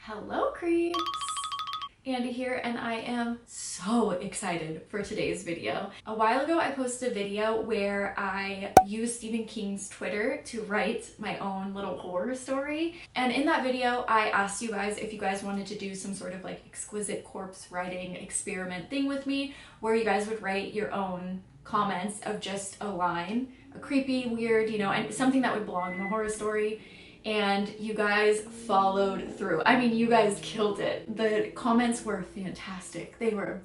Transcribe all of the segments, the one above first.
Hello creeps! Andy here, and I am so excited for today's video. A while ago I posted a video where I used Stephen King's Twitter to write my own little horror story, and in that video I asked you guys if you guys wanted to do some sort of like exquisite corpse writing experiment thing with me where you guys would write your own comments of just a line, a creepy, weird, and something that would belong in a horror story. And you guys followed through. I mean, you guys killed it. The comments were fantastic. They were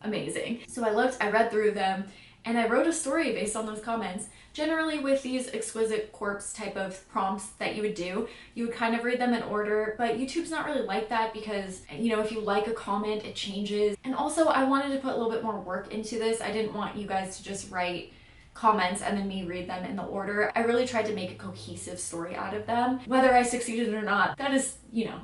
amazing. So I read through them, and I wrote a story based on those comments. Generally with these exquisite corpse type of prompts that you would do, you would kind of read them in order, but YouTube's not really like that because, if you like a comment, it changes. And also I wanted to put a little bit more work into this. I didn't want you guys to just write comments and then me read them in the order. I really tried to make a cohesive story out of them. Whether I succeeded or not, that is,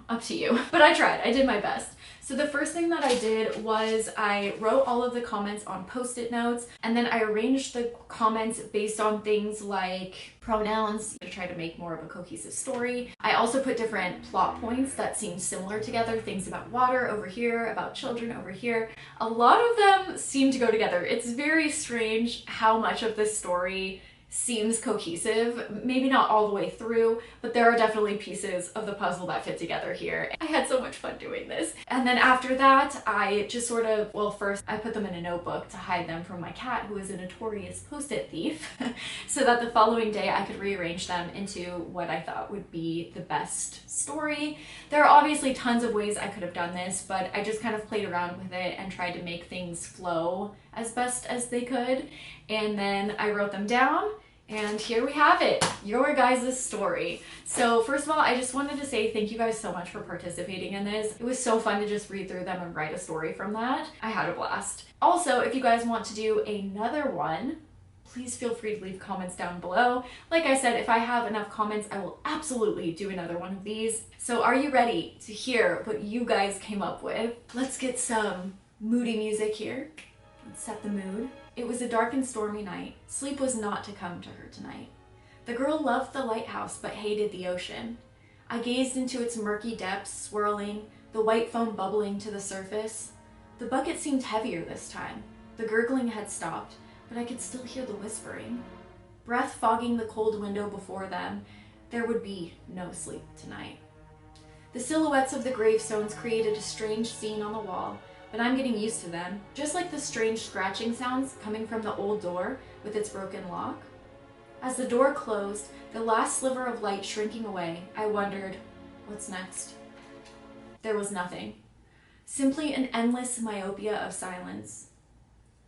up to you. But I tried. I did my best. So the first thing that I did was I wrote all of the comments on post-it notes, and then I arranged the comments based on things like pronouns to try to make more of a cohesive story. I also put different plot points that seemed similar together, things about water over here, about children over here. A lot of them seem to go together. It's very strange how much of this story seems cohesive, maybe not all the way through, but there are definitely pieces of the puzzle that fit together here. I had so much fun doing this. And then after that, I just first I put them in a notebook to hide them from my cat, who is a notorious post-it thief, so that the following day I could rearrange them into what I thought would be the best story. There are obviously tons of ways I could have done this, but I just kind of played around with it and tried to make things flow as best as they could. And then I wrote them down, and here we have it, your guys' story. So first of all, I just wanted to say thank you guys so much for participating in this. It was so fun to just read through them and write a story from that. I had a blast. Also, if you guys want to do another one, please feel free to leave comments down below. Like I said, if I have enough comments, I will absolutely do another one of these. So are you ready to hear what you guys came up with? Let's get some moody music here. Let's set the mood. It was a dark and stormy night. Sleep was not to come to her tonight. The girl loved the lighthouse but hated the ocean. I gazed into its murky depths, swirling, the white foam bubbling to the surface. The bucket seemed heavier this time. The gurgling had stopped, but I could still hear the whispering. Breath fogging the cold window before them, there would be no sleep tonight. The silhouettes of the gravestones created a strange scene on the wall, but I'm getting used to them, just like the strange scratching sounds coming from the old door with its broken lock. As the door closed, the last sliver of light shrinking away, I wondered, what's next? There was nothing. Simply an endless myopia of silence.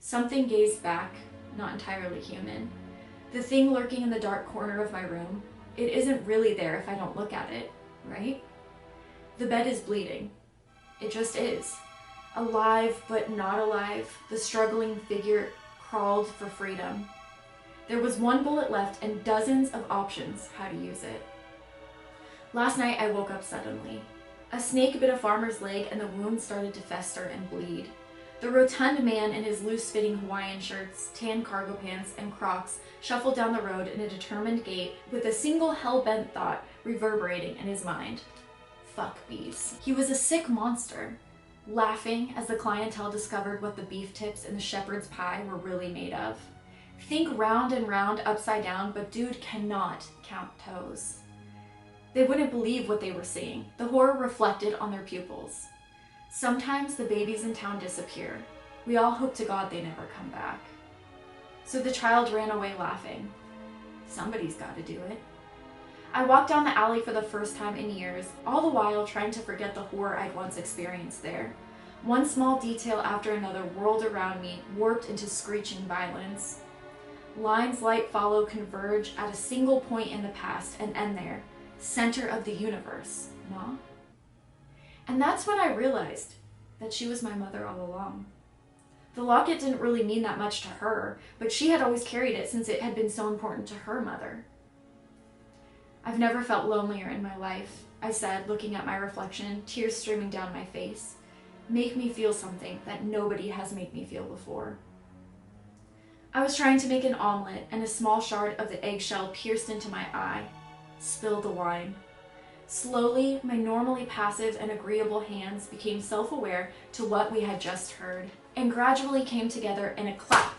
Something gazed back, not entirely human. The thing lurking in the dark corner of my room, it isn't really there if I don't look at it, right? The bed is bleeding. It just is. Alive but not alive, the struggling figure crawled for freedom. There was one bullet left and dozens of options how to use it. Last night I woke up suddenly. A snake bit a farmer's leg and the wound started to fester and bleed. The rotund man in his loose-fitting Hawaiian shirts, tan cargo pants, and Crocs shuffled down the road in a determined gait with a single hell-bent thought reverberating in his mind. Fuck bees. He was a sick monster, laughing as the clientele discovered what the beef tips in the shepherd's pie were really made of. Think round and round upside down, but dude cannot count toes. They wouldn't believe what they were seeing. The horror reflected on their pupils. Sometimes the babies in town disappear. We all hope to God they never come back. So the child ran away laughing. Somebody's got to do it. I walked down the alley for the first time in years, all the while trying to forget the horror I'd once experienced there. One small detail after another whirled around me, warped into screeching violence. Lines light follow converge at a single point in the past and end there, center of the universe, no? And that's when I realized that she was my mother all along. The locket didn't really mean that much to her, but she had always carried it since it had been so important to her mother. I've never felt lonelier in my life, I said, looking at my reflection, tears streaming down my face. Make me feel something that nobody has made me feel before. I was trying to make an omelet, and a small shard of the eggshell pierced into my eye. Spill the wine. Slowly, my normally passive and agreeable hands became self-aware to what we had just heard, and gradually came together in a clap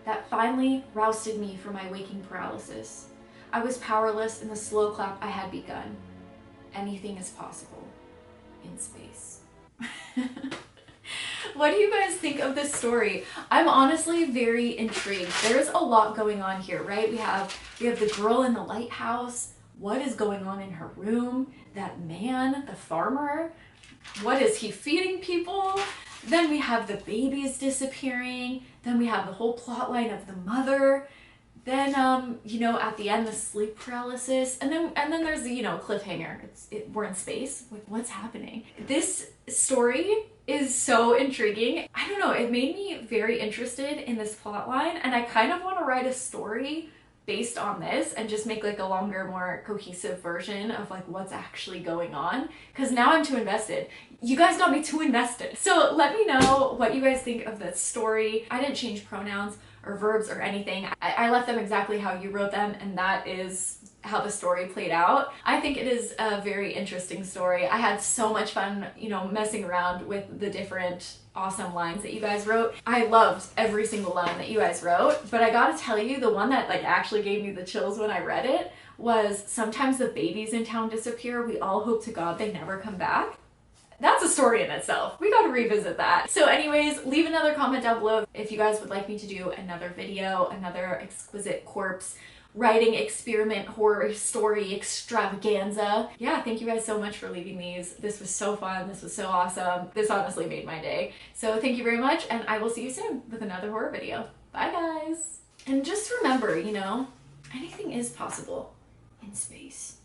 that finally rousted me from my waking paralysis. I was powerless in the slow clap I had begun. Anything is possible in space. What do you guys think of this story? I'm honestly very intrigued. There's a lot going on here, right? We have the girl in the lighthouse. What is going on in her room? That man, the farmer, what is he feeding people? Then we have the babies disappearing. Then we have the whole plot line of the mother. Then, you know, at the end, the sleep paralysis. And then there's the, you know, cliffhanger. We're in space. What's happening? This story is so intriguing. I don't know, it made me very interested in this plot line, and I kind of want to write a story based on this and just make like a longer, more cohesive version of like what's actually going on, because now I'm too invested. You guys got me too invested. So let me know what you guys think of this story. I didn't change pronouns or verbs or anything. I left them exactly how you wrote them, and that is how the story played out. I think it is a very interesting story. I had so much fun, you know, messing around with the different awesome lines that you guys wrote. I loved every single line that you guys wrote, but I gotta tell you, the one that like actually gave me the chills when I read it was, sometimes the babies in town disappear. We all hope to God they never come back. That's a story in itself. We gotta revisit that. So anyways, leave another comment down below if you guys would like me to do another video, another exquisite corpse writing experiment horror story extravaganza. Yeah, thank you guys so much for leaving these. This was so fun. This was so awesome. This honestly made my day. So thank you very much, and I will see you soon with another horror video. Bye guys. And just remember, you know, anything is possible in space.